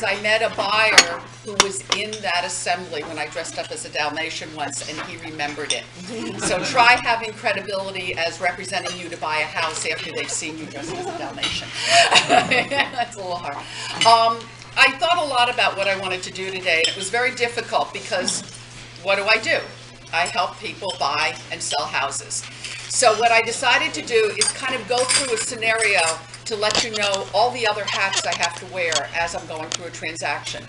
because I met a buyer who was in that assembly when I dressed up as a Dalmatian once, and he remembered it. So try having credibility as representing you to buy a house after they've seen you dressed as a Dalmatian. That's a little hard. I thought a lot about what I wanted to do today, and it was very difficult because what do? I help people buy and sell houses. So what I decided to do is kind of go through a scenario to let you know all the other hats I have to wear as I'm going through a transaction.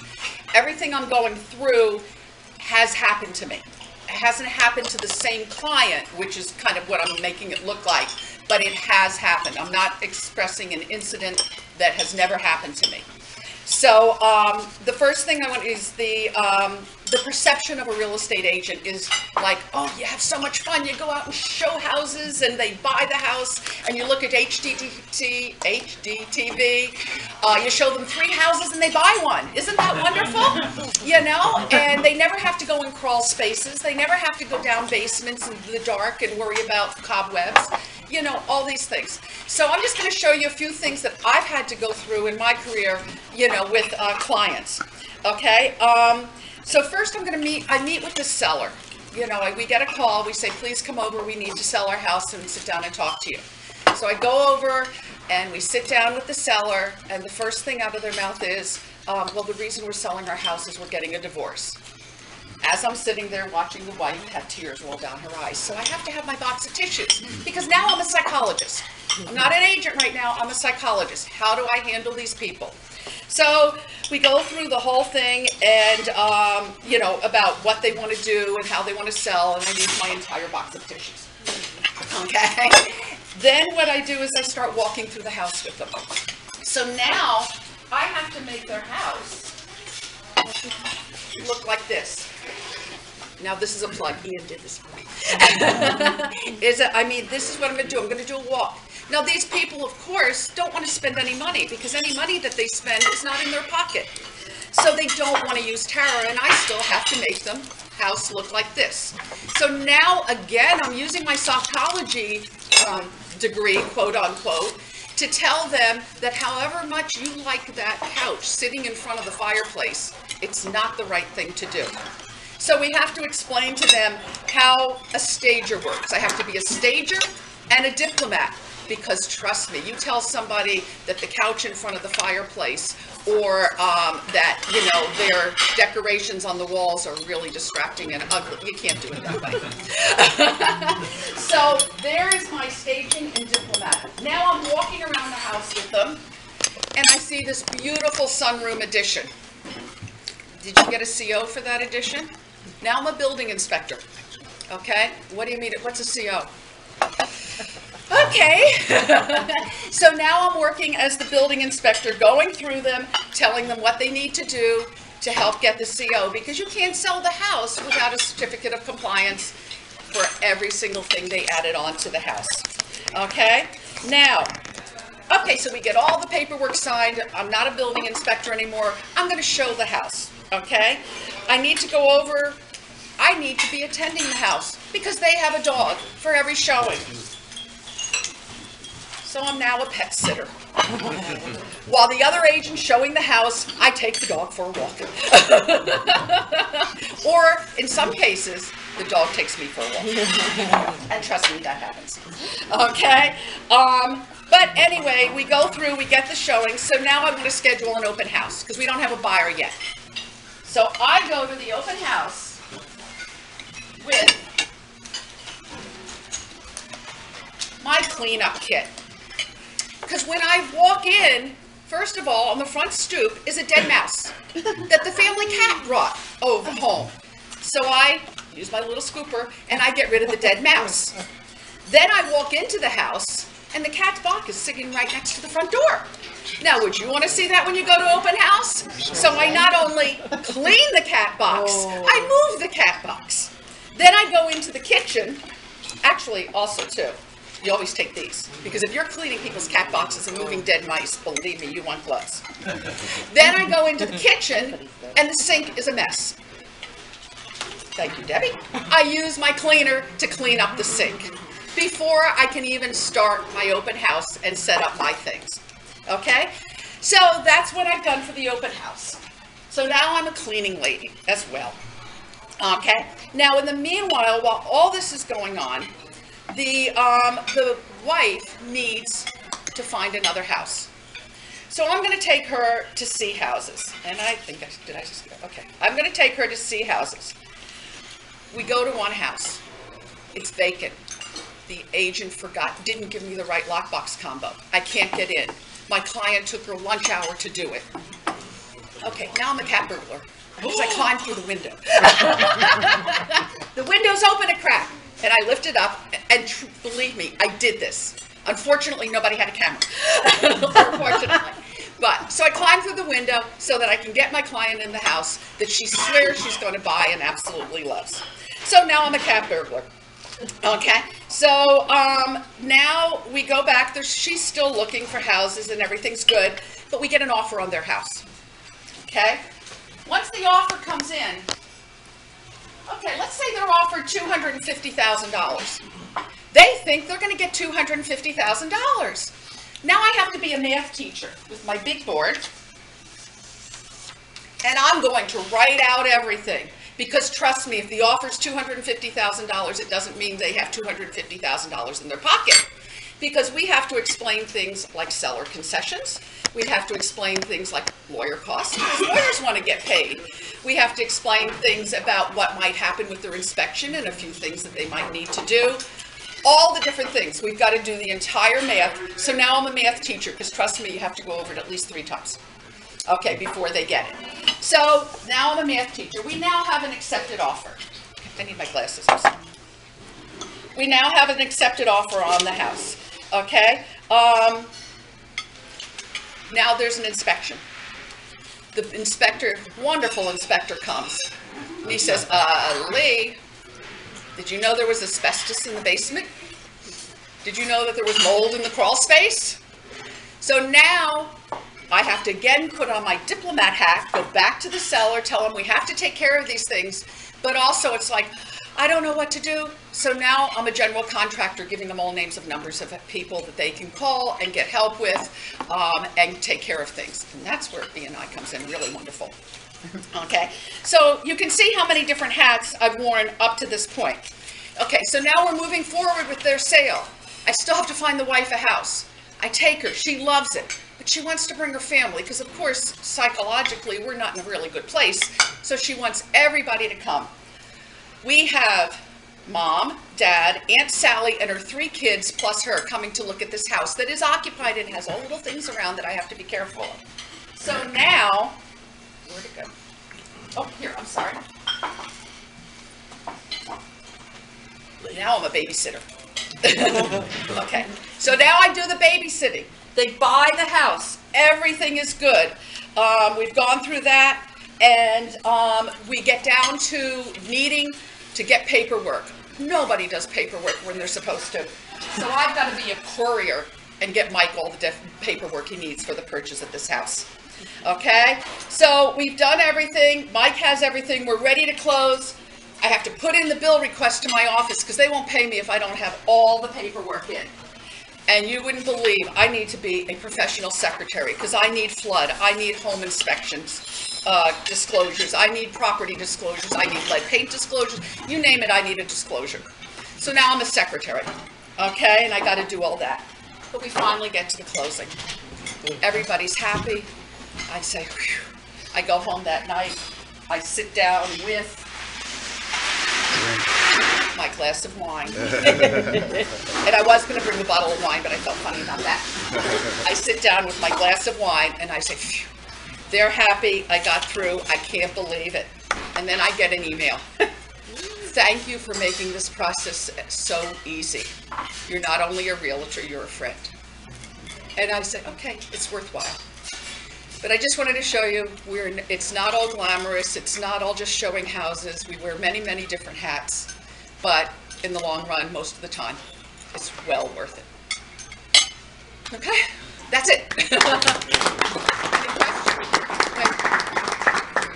Everything I'm going through has happened to me. It hasn't happened to the same client, which is kind of what I'm making it look like, but it has happened. I'm not expressing an incident that has never happened to me. So the first thing I want is the perception of a real estate agent is like, oh, you have so much fun. You go out and show houses and they buy the house, and you look at HDTV, you show them 3 houses and they buy one. Isn't that wonderful? You know, and they never have to go in crawl spaces. They never have to go down basements in the dark and worry about cobwebs. You know, all these things. So I'm just going to show you a few things that I've had to go through in my career, you know, with clients. Okay. So first I meet with the seller. You know, we get a call, we say, please come over, we need to sell our house, and sit down and talk to you. So I go over and we sit down with the seller, and the first thing out of their mouth is, well, the reason we're selling our house is we're getting a divorce. As I'm sitting there watching the wife have tears roll down her eyes. So I have to have my box of tissues, because now I'm a psychologist. I'm not an agent right now, I'm a psychologist. How do I handle these people? So we go through the whole thing and, you know, about what they want to do and how they want to sell, and I use my entire box of tissues. Okay? Then what I do is I start walking through the house with them. So now I have to make their house look like this. Now this is a plug. Ian did this for me. This is what I'm going to do. I'm going to do a walk. Now these people, of course, don't want to spend any money, because any money that they spend is not in their pocket. So they don't want to use terror, and I still have to make them house look like this. So now again, I'm using my psychology degree, quote unquote, to tell them that however much you like that couch sitting in front of the fireplace, it's not the right thing to do. So we have to explain to them how a stager works. I have to be a stager and a diplomat, because trust me, you tell somebody that the couch in front of the fireplace or that, you know, their decorations on the walls are really distracting and ugly. You can't do it that way. So there is my staging and diplomat. Now I'm walking around the house with them, and I see this beautiful sunroom addition. Did you get a CO for that addition? Now I'm a building inspector. Okay, what do you mean? What's a CO? Okay, so now I'm working as the building inspector, going through them, telling them what they need to do to help get the CO, because you can't sell the house without a certificate of compliance for every single thing they added on to the house. Okay, now, okay, so we get all the paperwork signed. I'm not a building inspector anymore. I'm going to show the house. Okay, I need to go over, I need to be attending the house because they have a dog for every showing. So I'm now a pet sitter. While the other agent's showing the house, I take the dog for a walk. Or in some cases, the dog takes me for a walk. And trust me, that happens. Okay, but anyway, we go through, we get the showing. So now I'm going to schedule an open house because we don't have a buyer yet. So I go to the open house with my cleanup kit. Because when I walk in, first of all, on the front stoop is a dead mouse that the family cat brought over home. So I use my little scooper and I get rid of the dead mouse. Then I walk into the house and the cat's box is sitting right next to the front door. Now, would you want to see that when you go to open house? So I not only clean the cat box, I move the cat box. Then I go into the kitchen, actually also too. You always take these, because if you're cleaning people's cat boxes and moving dead mice, believe me, you want gloves. Then I go into the kitchen, and the sink is a mess. Thank you, Debbie. I use my cleaner to clean up the sink before I can even start my open house and set up my things. Okay? So that's what I've done for the open house. So now I'm a cleaning lady as well. Okay. Now in the meanwhile, while all this is going on, the wife needs to find another house. So I'm going to take her to see houses. And I'm going to take her to see houses. We go to one house. It's vacant. The agent didn't give me the right lockbox combo. I can't get in. My client took her lunch hour to do it. Okay, now I'm a cat burglar because I climbed through the window. The window's open a crack, and I lift it up, and believe me, I did this. Unfortunately, nobody had a camera. Unfortunately. So I climbed through the window so that I can get my client in the house that she swears she's going to buy and absolutely loves. So now I'm a cat burglar. Okay, so now we go back. She's still looking for houses and everything's good, but we get an offer on their house. Okay, once the offer comes in, okay, let's say they're offered $250,000. They think they're going to get $250,000. Now I have to be a math teacher with my big board, and I'm going to write out everything. Because trust me, if the offer's $250,000, it doesn't mean they have $250,000 in their pocket. Because we have to explain things like seller concessions. We have to explain things like lawyer costs, because lawyers want to get paid. We have to explain things about what might happen with their inspection and a few things that they might need to do. All the different things. We've got to do the entire math. So now I'm a math teacher, because trust me, you have to go over it at least 3 times. Okay, before they get it. So now I'm a math teacher. We now have an accepted offer. I need my glasses. We now have an accepted offer on the house. Okay. Now there's an inspection. The inspector, wonderful inspector, comes. And he says, Lee, did you know there was asbestos in the basement? Did you know that there was mold in the crawl space? So now I have to again put on my diplomat hat, go back to the seller, tell them we have to take care of these things, but also it's like, I don't know what to do. So now I'm a general contractor giving them all names of numbers of people that they can call and get help with and take care of things. And that's where BNI comes in, really wonderful. Okay, so you can see how many different hats I've worn up to this point. Okay, so now we're moving forward with their sale. I still have to find the wife a house. I take her, she loves it, but she wants to bring her family because of course, psychologically, we're not in a really good place. So she wants everybody to come. We have Mom, Dad, Aunt Sally, and her 3 kids plus her coming to look at this house that is occupied and has all little things around that I have to be careful of. So now, where'd it go? Oh, here, I'm sorry. Now I'm a babysitter. Okay, so now I do the babysitting. They buy the house. Everything is good. We've gone through that, and we get down to needing to get paperwork. Nobody does paperwork when they're supposed to. So I've got to be a courier and get Mike all the paperwork he needs for the purchase of this house. Okay, so we've done everything. Mike has everything. We're ready to close. I have to put in the bill request to my office because they won't pay me if I don't have all the paperwork in. And you wouldn't believe I need to be a professional secretary because I need flood, I need home inspections, disclosures, I need property disclosures, I need lead paint disclosures, you name it, I need a disclosure. So now I'm a secretary, okay, and I got to do all that. But we finally get to the closing. Everybody's happy. I say, whew. I go home that night. I sit down with my glass of wine. And I was going to bring a bottle of wine, but I felt funny about that. I sit down with my glass of wine and I say, phew, they're happy. I got through. I can't believe it. And then I get an email. Thank you for making this process so easy. You're not only a realtor, you're a friend. And I say, okay, it's worthwhile. But I just wanted to show you, it's not all glamorous, it's not all just showing houses. We wear many, many different hats, but in the long run, most of the time, it's well worth it. Okay, that's it. Any questions?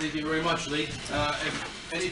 Thank you very much, Lee. If any